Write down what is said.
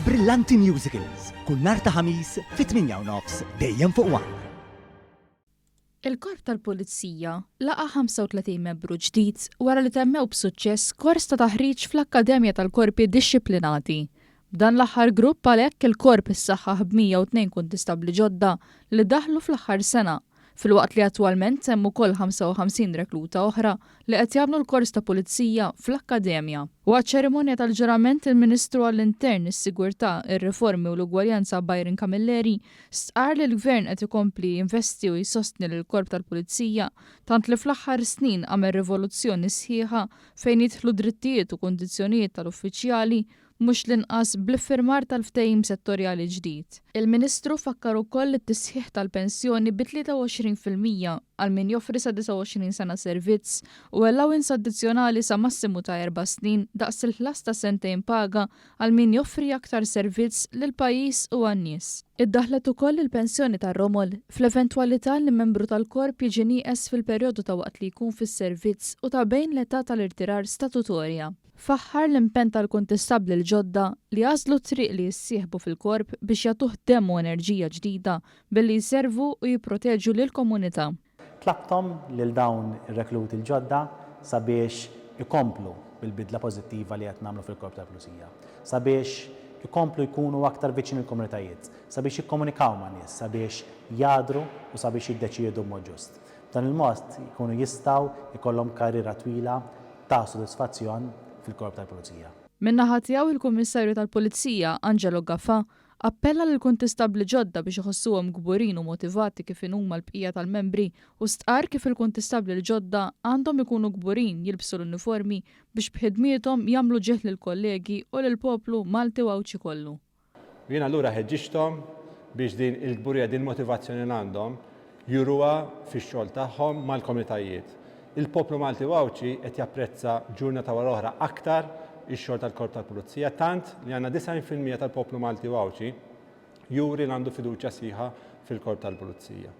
Brillanti Musicals, kull nhar ta' ħamis fit-8:30 dejjem fuq One. Il-Korp tal-Pulizija laqa' 35 membru ġdid wara li temmew b'suċċess kors ta' taħriġ fl-Akkademja tal-Korpi Dixxiplinati. B'dan l-aħħar grupp għalhekk il-Korp issaħħaħ b'102 kuntistabbli ġodda li daħlu fl-aħħar sena, filwaqt li attwalment hemm ukoll 55 rekluta oħra li qed jagħmlu l-kors ta' pulizija fl-Akkademja. Waqt ċerimonja tal-ġurament il-Ministru għall-Intern, is-Sigurtà, ir-Riformi u l-Ugwaljanza Byron Camilleri stqar li l-Gvern qed ikompli jinvesti u jsostni lill-Korp tal-Pulizija tant li fl-aħħar snin għamel rivoluzzjoni sħiħa fejn jidħlu drittijiet u kundizzjonijiet tal-uffiċjali mhux l-inqas bl-iffirmar tal-ftehim settorjali ġdid. Il-Ministru fakkar ukoll it-tisħiħ tal-pensjoni bi 23% għal min joffri sa 29 sena servizz u allowance addizzjonali sa massimu ta' 4 snin daqs il-ħlas ta' sentejn paga għal min joffri aktar servizz lil pajjiż u għan-nies. Iddaħlet ukoll il-pensjoni tar-romol fl-eventwalità li membru tal-korp jiġi nieqes fil-perjodu ta' waqt li jkun fis-servizz u ta' bejn l-età tal-irtirar statutorja. Faħħar l-impenn tal-kuntistabbli l-ġodda li għażlu triq li jissieħbu fil-korp biex jagħtuh demmu enerġija ġdida billi jservu u jipproteġu lill-komunità. Tlabtom lil dawn ir-rekluti l-ġodda sabiex ikomplu bil-bidla pożittiva li qed nagħmlu fil-Korp tal-Pulizija, sabiex ikomplu jkunu aktar viċin il-komunitajiet, sabiex jikkomunikaw ma' nies, sabiex jadru u sabiex jiddeċiedu b'mod ġust. Dan il-mod jkunu jistgħu jkollhom karriera twila ta' sodisfazzjon fil-Korp tal-Pulizija. Min-naħa tiegħu il-Kummissarju tal-Pulizija Angelo Gaffa appella lil kuntistabbli ġodda biex iħossuhom gburin u motivati kif huma l-bqija tal-membri u stqar kif il-kuntistabbli l-ġodda għandhom ikunu gburin jilbsu l-uniformi biex b'ħidmietom jagħmlu ġeħ lill-kollegi u lill-poplu Malti u Awċi kollu. Jien allura ħeġġixthom biex din il-gburija din motivazzjoni għandhom juruha fix-xogħol tagħhom mal-komunitajiet. Il-poplu Malti u Awċi qed japprezza ġurnata wara oħra aktar ix-xogħol tal-Korp tal-Pulizija, tant li għandna 90% tal-poplu Malti u Awċi juri li għandu fiduċja sħiħa fil-Korp tal-Pulizija.